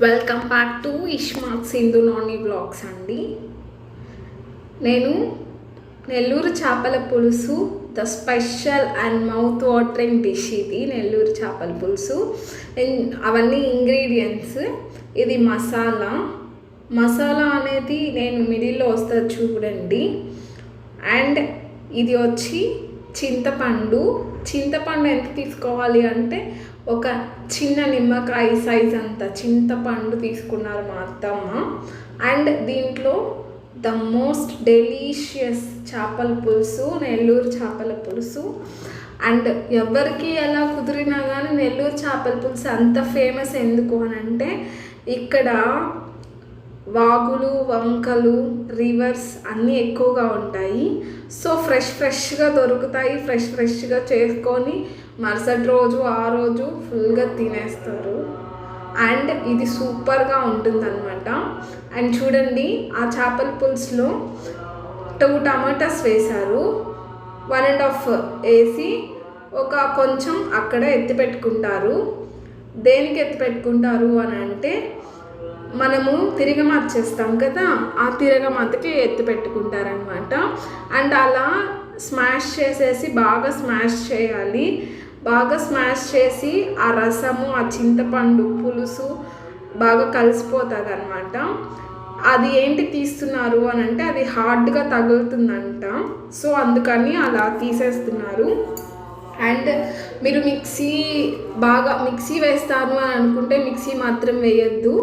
Welcome back to Ishmat Sindhu Nani blogs అండి. నేను నెల్లూరు చేపల పులుసు the special and mouth watering dish. ఇది నెల్లూరు చేపల పులుసు. అవన్నీ ఇంగ్రీడియంట్స్. ఇది మసాలా అనేది నేను మిడిల్లో వస్తుంది చూడండి. అండ్ ఇది వచ్చి చింతపండు ఎంత తీసుకోవాలి అంటే ఒక చిన్న నిమ్మకాయ సైజ్ అంత చింతపండు తీసుకున్నారు మా అత్తమ్మ. అండ్ దీంట్లో ద మోస్ట్ డెలీషియస్ చేపల పులుసు, నెల్లూరు చేపల పులుసు. అండ్ ఎవరికి ఎలా కుదిరినా కానీ నెల్లూరు చేపల పులుసు అంత ఫేమస్ ఎందుకు అని అంటే ఇక్కడ వాగులు, వంకలు, రివర్స్ అన్నీ ఎక్కువగా ఉంటాయి. సో ఫ్రెష్గా దొరుకుతాయి. ఫ్రెష్గా చేసుకొని మరుసటి రోజు ఆ రోజు ఫుల్గా తినేస్తారు. అండ్ ఇది సూపర్గా ఉంటుందన్నమాట. అండ్ చూడండి, ఆ చేపల పులుసులో 2 టమాటాస్ వేశారు. 1.5 వేసి ఒక కొంచెం అక్కడ ఎత్తి పెట్టుకుంటారు. దేనికి ఎత్తి పెట్టుకుంటారు అని అంటే మనము తిరగమాత చేస్తాం కదా, ఆ తిరగమాతకి ఎత్తి పెట్టుకుంటారనమాట. అండ్ అలా స్మాష్ చేసేసి బాగా స్మాష్ చేయాలి. బాగా స్మాష్ చేసి ఆ రసము, ఆ చింతపండు పులుసు బాగా కలిసిపోతుంది అనమాట. అది ఏంటి తీస్తున్నారు అని అంటే అది హార్డ్గా తగులుతుందంట. సో అందుకని అలా తీసేస్తున్నారు. అండ్ మీరు మిక్సీ వేస్తాను అని అనుకుంటే మిక్సీ మాత్రం వేయద్దు.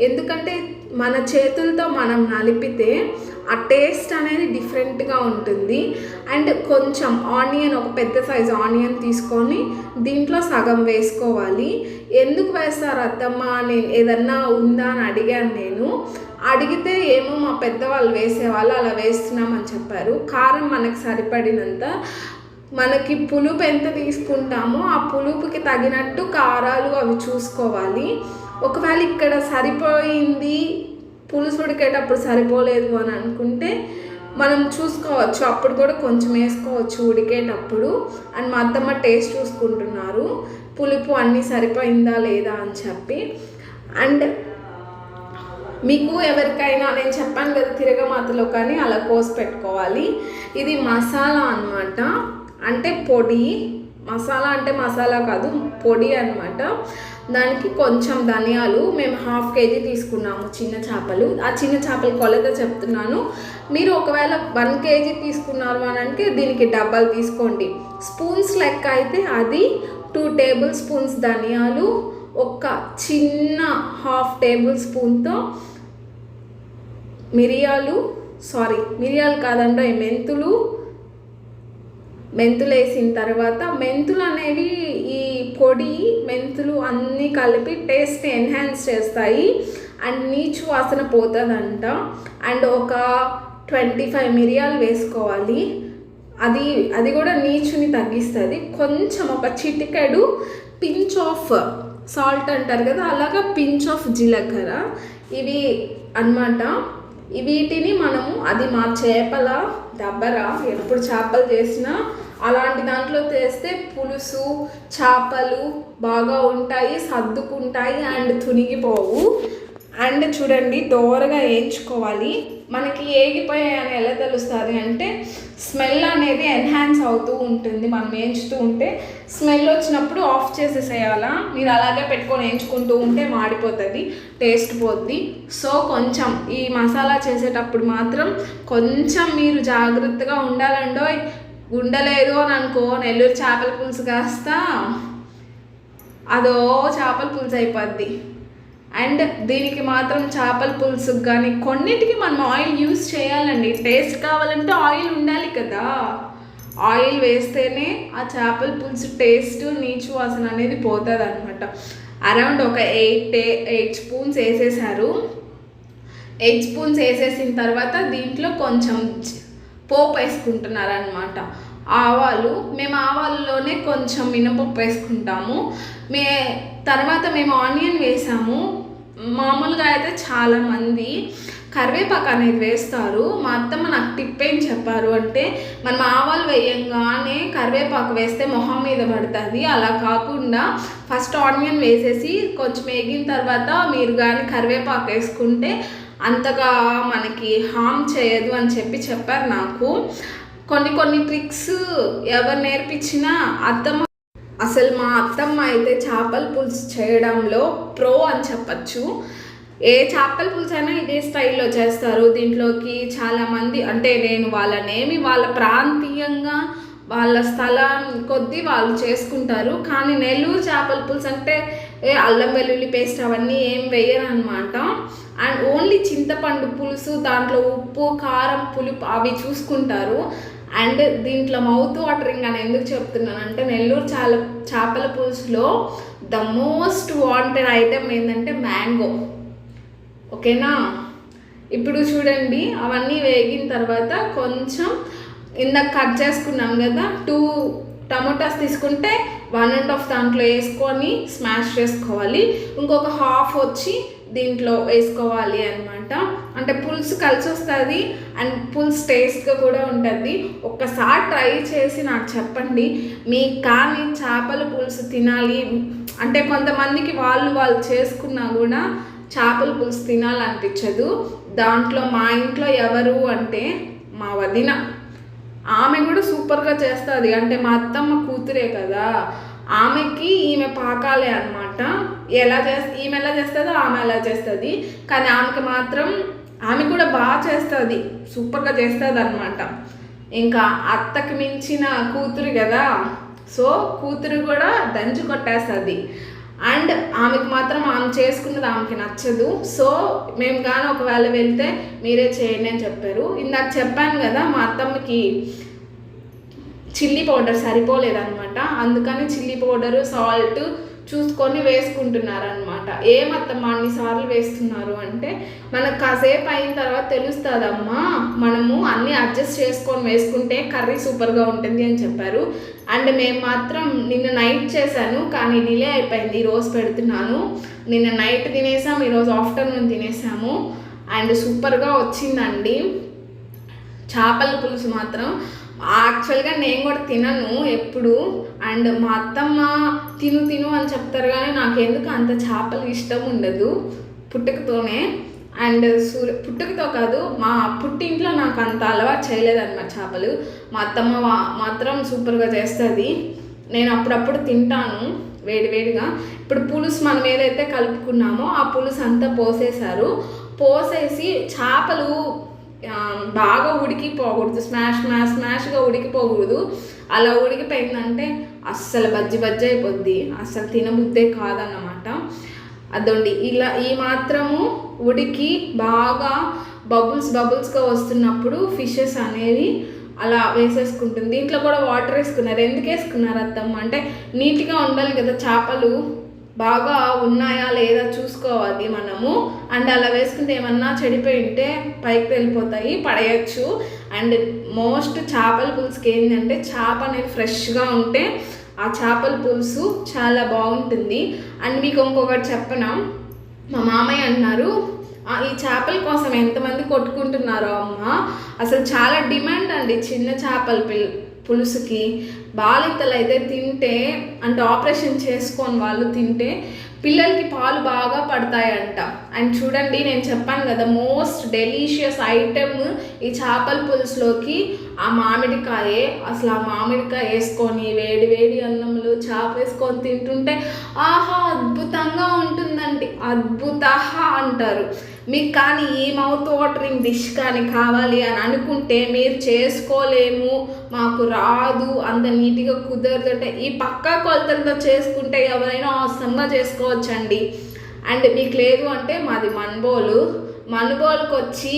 ఎందుకంటే మన చేతులతో మనం నలిపితే ఆ టేస్ట్ అనేది డిఫరెంట్గా ఉంటుంది. అండ్ కొంచెం ఆనియన్, ఒక పెద్ద సైజు ఆనియన్ తీసుకొని దీంట్లో సగం వేసుకోవాలి. ఎందుకు వేస్తారు అత్తమ్మ అని ఏదన్నా ఉందా అని అడిగాను నేను. అడిగితే ఏమో మా పెద్దవాళ్ళు వేసేవాళ్ళు, అలా వేస్తున్నామని చెప్పారు. కారం మనకు సరిపడినంత, మనకి పులుపు ఎంత తీసుకుంటామో ఆ పులుపుకి తగినట్టు కారాలు అవి చూసుకోవాలి. ఒకవేళ ఇక్కడ సరిపోయింది, పులుసు ఉడికేటప్పుడు సరిపోలేదు అని అనుకుంటే మనం చూసుకోవచ్చు, అప్పుడు కూడా కొంచెం వేసుకోవచ్చు ఉడికేటప్పుడు. అండ్ మా అత్తమ్మ టేస్ట్ చూసుకుంటున్నారు పులుపు అన్నీ సరిపోయిందా లేదా అని చెప్పి. అండ్ మీకు ఎవరికైనా నేను చెప్పాను కదా తిరగమాతలో కానీ అలా కోసి పెట్టుకోవాలి. ఇది మసాలా అన్నమాట, అంటే పొడి. మసాలా అంటే మసాలా కాదు, పొడి అన్నమాట. దానికి కొంచెం ధనియాలు, మేము 1/2 kg తీసుకున్నాము చిన్న చేపలు. ఆ చిన్న చేపల కొలత చెప్తున్నాను. మీరు ఒకవేళ 1 kg తీసుకున్నారు అని అంటే దీనికి డబ్బాలు తీసుకోండి. స్పూన్స్ లెక్క అయితే అది 2 tablespoons ధనియాలు, ఒక చిన్న 1/2 tablespoonతో మిరియాలు కాదండి, మెంతులు వేసిన తర్వాత, మెంతులు అనేవి ఈ పొడి మెంతులు అన్నీ కలిపి టేస్ట్ ఎన్హాన్స్ చేస్తాయి అండ్ నీచు వాసన పోతుందంట. అండ్ ఒక 25 మిరియాలు వేసుకోవాలి. అది కూడా నీచుని తగ్గిస్తుంది. కొంచెం ఒక చిటికెడు పించ్ ఆఫ్ సాల్ట్ అంటారు కదా, అలాగా పించ్ ఆఫ్ జీలకర్ర. ఇవి అన్నమాట. వీటిని మనము, అది మా చేపల దబ్బర, ఎప్పుడు చేపలు చేసినా అలాంటి దాంట్లో చేస్తే పులుసు చేపలు బాగా ఉంటాయి, సర్దుకుంటాయి అండ్ తునిగిపోవు. అండ్ చూడండి, దోరగా వేయించుకోవాలి. మనకి ఏగిపోయాయని ఎలా తెలుస్తుంది అంటే స్మెల్ అనేది ఎన్హాన్స్ అవుతూ ఉంటుంది. మనం వేయించుతూ ఉంటే స్మెల్ వచ్చినప్పుడు ఆఫ్ చేసేసేయాలా. మీరు అలాగే పెట్టుకొని వేయించుకుంటూ ఉంటే మాడిపోతుంది, టేస్ట్ పోద్ది. సో కొంచెం ఈ మసాలా చేసేటప్పుడు మాత్రం కొంచెం మీరు జాగ్రత్తగా ఉండాలండో. ఉండలేదు అని అనుకో, నెల్లూరు చేపల పులుసు కాస్త అదో చేపల పులుసు అయిపోద్ది. అండ్ దీనికి మాత్రం చేపల పులుసుకు కానీ కొన్నిటికి మనం ఆయిల్ యూస్ చేయాలండి. టేస్ట్ కావాలంటే ఆయిల్ ఉండాలి కదా, ఆయిల్ వేస్తేనే ఆ చేపల పులుసు టేస్ట్, నీచు వాసన అనేది పోతుంది అనమాట. అరౌండ్ ఒక 8 స్పూన్స్ వేసేసారు. 8 స్పూన్స్ వేసేసిన తర్వాత దీంట్లో కొంచెం పోపు వేసుకుంటున్నారనమాట. ఆవాలు, మేము ఆవాల్లోనే కొంచెం మినపప్పు వేసుకుంటాము. తర్వాత మేము ఆనియన్ వేసాము. మామూలుగా అయితే చాలామంది కరివేపాకు అనేది వేస్తారు. మా అత్తమ్మ నాకు టిప్ ఏం చెప్పారు అంటే, మనం ఆవాలు వేయంగానే కరివేపాకు వేస్తే మొహం మీద పడుతుంది. అలా కాకుండా ఫస్ట్ ఆనియన్ వేసేసి కొంచెం వేగిన తర్వాత మీరు కానీ కరివేపాకు వేసుకుంటే అంతగా మనకి హామ్ చేయదు అని చెప్పారు నాకు. కొన్ని ట్రిక్స్ ఎవరు నేర్పించినా అసలు మా అత్తమ్మ అయితే చేపల పులుసు చేయడంలో ప్రో అని చెప్పచ్చు. ఏ చేపల పులుసు అయినా ఇదే స్టైల్లో చేస్తారు. దీంట్లోకి చాలామంది అంటే నేను వాళ్ళనేమి వాళ్ళ ప్రాంతీయంగా వాళ్ళ స్థలం కొద్దీ వాళ్ళు చేసుకుంటారు. కానీ నెల్లూరు చేపల పులుసు అంటే అల్లం వెల్లుల్లి పేస్ట్ అవన్నీ ఏం వేయరు అనమాట. అండ్ ఓన్లీ చింతపండు పులుసు, దాంట్లో ఉప్పు కారం పులుపు అవి చూసుకుంటారు. అండ్ దీంట్లో మౌత్ వాటరింగ్ అని ఎందుకు చెప్తున్నానంటే, నెల్లూరు చేపల పులుసులో ద మోస్ట్ వాంటెడ్ ఐటెం ఏంటంటే మ్యాంగో. ఓకేనా, ఇప్పుడు చూడండి అవన్నీ వేగిన తర్వాత కొంచెం ఇందాక కట్ చేసుకున్నాం కదా 2 టమోటాస్ తీసుకుంటే 1.5 దాంట్లో వేసుకొని స్మాష్ చేసుకోవాలి. ఇంకొక హాఫ్ వచ్చి దీంట్లో వేసుకోవాలి అనమాట. అంటే పులుసు కలిసి వస్తుంది అండ్ పులుసు టేస్ట్గా కూడా ఉంటుంది. ఒక్కసారి ట్రై చేసి నాకు చెప్పండి. మీకు కానీ చేపల పులుసు తినాలి అంటే కొంతమందికి వాళ్ళు చేసుకున్నా కూడా చేపల పులుసు తినాలనిపించదు. దాంట్లో మా ఇంట్లో ఎవరు అంటే మా వదిన, ఆమె కూడా సూపర్గా చేస్తుంది. అంటే మా అత్తమ్మ కూతురే కదా, ఆమెకి ఈమె పాకాలే అనమాట. ఈమె ఎలా చేస్తుందో ఆమె ఎలా చేస్తుంది. కానీ ఆమెకి మాత్రం ఆమె కూడా బాగా చేస్తుంది, సూపర్గా చేస్తుంది అనమాట. ఇంకా అత్తకి మించిన కూతురు కదా, సో కూతురు కూడా దంచి కొట్టేస్తుంది. అండ్ ఆమెకు మాత్రం ఆమె చేసుకున్నది ఆమెకి నచ్చదు. సో మేము కానీ ఒకవేళ వెళ్తే మీరే చేయండి అని చెప్పారు. ఇందాక చెప్పాను కదా మా అత్తమ్మకి చిల్లీ పౌడర్ సరిపోలేదన్నమాట. అందుకని చిల్లీ పౌడరు సాల్ట్ చూసుకొని వేసుకుంటున్నారనమాట. ఏమత్తమ్మా అన్నిసార్లు వేస్తున్నారు అంటే, మనకు కాసేపు అయిన తర్వాత తెలుస్తుందమ్మా, మనము అన్నీ అడ్జస్ట్ చేసుకొని వేసుకుంటే కర్రీ సూపర్గా ఉంటుంది అని చెప్పారు. అండ్ మేము మాత్రం నిన్న నైట్ చేశాను కానీ డిలే అయిపోయింది. ఈరోజు పెడుతున్నాను. నిన్న నైట్ తినేసాము, ఈరోజు ఆఫ్టర్నూన్ తినేసాము. అండ్ సూపర్గా వచ్చిందండి చేపల పులుసు మాత్రం. యాక్చువల్గా నేను కూడా తినను ఎప్పుడు. అండ్ మా అత్తమ్మ తిను అని చెప్తారు కానీ నాకు ఎందుకు అంత చేపలు ఇష్టం ఉండదు పుట్టుకతోనే. అండ్ పుట్టుకతో కాదు, మా పుట్టింట్లో నాకు అంత అలవాటు చేయలేదన్నమాట చేపలు. మా అత్తమ్మ మాత్రం సూపర్గా చేస్తుంది. నేను అప్పుడప్పుడు తింటాను వేడివేడిగా. ఇప్పుడు పులుసు మనం ఏదైతే కలుపుకున్నామో ఆ పులుసు అంతా పోసేసి చేపలు బాగా ఉడికిపోకూడదు, స్మాష్గా ఉడికిపోకూడదు. అలా ఉడికిపోయిందంటే అస్సలు బజ్జి అయిపోద్ది, అస్సలు తినబుద్దే కాదన్నమాట. అదండి ఇలా ఈ మాత్రము ఉడికి బాగా బబుల్స్గా వస్తున్నప్పుడు ఫిషెస్ అనేవి అలా వేసేసుకుంటుంది. దీంట్లో కూడా వాటర్ వేసుకున్నారు. ఎందుకు వేసుకున్నారు అత్తమ్మ అంటే, నీట్గా ఉండాలి కదా చేపలు, బాగా ఉన్నాయా లేదా చూసుకోవాలి మనము. అండ్ అలా వేసుకుంటే ఏమన్నా చెడిపోయి ఉంటే పైకి వెళ్ళిపోతాయి, పడేయచ్చు. అండ్ మోస్ట్ చేపల పులుసుకి ఏంటంటే చేప అనేది ఫ్రెష్గా ఉంటే ఆ చేపల పులుసు చాలా బాగుంటుంది. అండ్ మీకు ఇంకొకటి చెప్పనా, మా మామయ్య అన్నారు ఈ చేపల కోసం ఎంతమంది కొట్టుకుంటున్నారో అమ్మ, అసలు చాలా డిమాండ్ అండి చిన్న చేపల పులుసుకి. బాలింతలు అయితే తింటే అంటే ఆపరేషన్ చేసుకొని వాళ్ళు తింటే పిల్లలకి పాలు బాగా పడతాయంట. అండ్ చూడండి నేను చెప్పాను కదా మోస్ట్ డెలీషియస్ ఐటెమ్ ఈ చేపల పులుసులోకి ఆ మామిడికాయే. అసలు ఆ మామిడికాయ వేసుకొని వేడి అన్నంలో చేప వేసుకొని తింటుంటే ఆహా అద్భుతంగా ఉంటుందండి, అద్భుత అంటారు. మీకు కానీ ఈ మౌత్ వాటరింగ్ డిష్ కానీ కావాలి అని అనుకుంటే మీరు చేసుకోలేము, మాకు రాదు, అంత నీట్గా కుదరదు అంటే ఈ పక్కా కొలతలతో చేసుకుంటే ఎవరైనా అవసరంగా చేసుకోవచ్చండి. అండ్ మీకు లేదు అంటే మాది మనుబోలుకి వచ్చి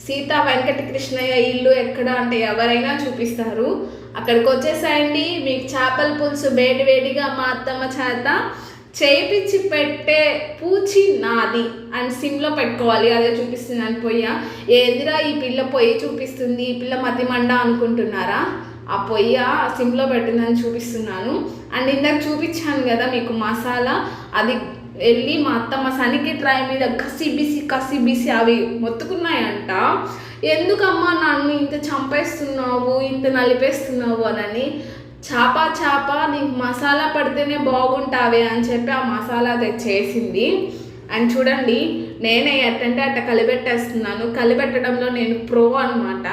సీతా వెంకటకృష్ణయ్య ఇల్లు ఎక్కడ అంటే ఎవరైనా చూపిస్తారు. అక్కడికి వచ్చేసాయండి. మీకు చేపల పులుసు వేడిగా మా అత్తమ్మ చేత చేయించి పెట్టే పూచి నాది. అండ్ సిమ్లో పెట్టుకోవాలి, అదే చూపిస్తున్నాను పొయ్య. ఏదిరా ఈ పిల్ల పొయ్యి చూపిస్తుంది, ఈ పిల్ల మతిమండ అనుకుంటున్నారా? ఆ పొయ్య సిమ్లో పెట్టిందని చూపిస్తున్నాను. అండ్ ఇందాక చూపించాను కదా మీకు మసాలా, అది వెళ్ళి మా అత్తమ్మ సనికి ట్రై మీద కసి బిసి అవి మొత్తుకున్నాయంట. ఎందుకమ్మా నన్ను ఇంత చంపేస్తున్నావు, ఇంత నలిపేస్తున్నావు అని. చేప నీకు మసాలా పడితేనే బాగుంటావే అని చెప్పి ఆ మసాలా తెచ్చేసింది. అండ్ చూడండి, నేనే ఎట్టంటే అట్ట కలిపెట్టేస్తున్నాను. కలిపెట్టడంలో నేను ప్రో అనమాట.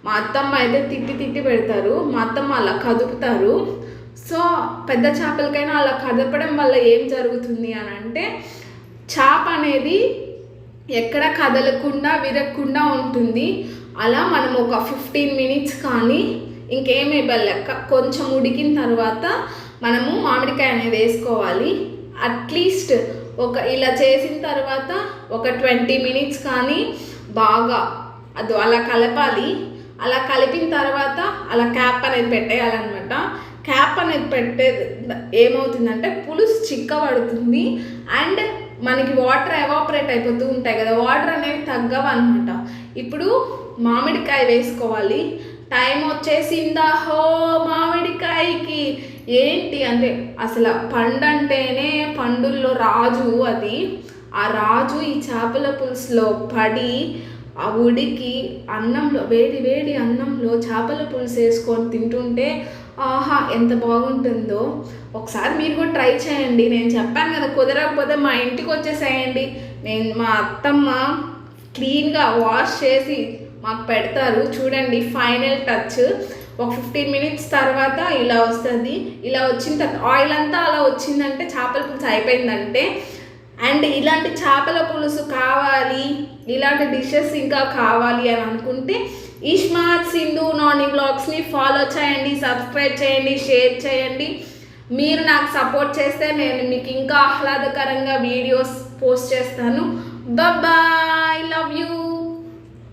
మా అత్తమ్మ అయితే తిట్టి పెడతారు, మా అత్తమ్మ అలా కదుపుతారు. సో పెద్ద చేపలకైనా అలా కదపడం వల్ల ఏం జరుగుతుంది అని అంటే చేప అనేది ఎక్కడ కదలకుండా విరగకుండా ఉంటుంది. అలా మనం ఒక 15 minutes కానీ ఇంకేమీ లెక్క కొంచెం ఉడికిన తర్వాత మనము మామిడికాయ అనేది వేసుకోవాలి. అట్లీస్ట్ ఇలా చేసిన తర్వాత ఒక 20 minutes కానీ బాగా అది అలా కలపాలి. అలా కలిపిన తర్వాత అలా క్యాప్ అనేది పెట్టేయాలన్నమాట. క్యాప్ అనేది పెట్టేది ఏమవుతుందంటే పులుసు చిక్కబడుతుంది అండ్ మనకి వాటర్ ఎవాపరేట్ అయిపోతూ ఉంటాయి కదా, వాటర్ అనేవి తగ్గవన్నమాట. ఇప్పుడు మామిడికాయ వేసుకోవాలి. టైం వచ్చేసిందా హో మామిడికాయకి. ఏంటి అంటే అసలు పండు అంటేనే పండుల్లో రాజు అది. ఆ రాజు ఈ చేపల పులుసులో పడి ఆ ఉడికి అన్నంలో వేడి అన్నంలో చేపల పులుసు వేసుకొని తింటుంటే ఆహా ఎంత బాగుంటుందో. ఒకసారి మీరు కూడా ట్రై చేయండి. నేను చెప్పాను కదా, కుదరకపోతే మా ఇంటికి వచ్చేసేయండి. మా అత్తమ్మ క్లీన్గా వాష్ చేసి మాకు పెడతారు. చూడండి ఫైనల్ టచ్. ఒక 15 minutes తర్వాత ఇలా వస్తుంది. ఇలా వచ్చిన తర్వాత ఆయిల్ అంతా అలా వచ్చిందంటే చేపల పులుసు అయిపోయిందంటే. అండ్ ఇలాంటి చేపల పులుసు కావాలి, ఇలాంటి డిషెస్ ఇంకా కావాలి అని అనుకుంటే ఇస్మార్ట్ సింధు నాని వ్లాగ్స్ని ఫాలో చేయండి, సబ్స్క్రైబ్ చేయండి, షేర్ చేయండి. మీరు నాకు సపోర్ట్ చేస్తే నేను మీకు ఇంకా ఆహ్లాదకరంగా వీడియోస్ పోస్ట్ చేస్తాను. Bye, love you.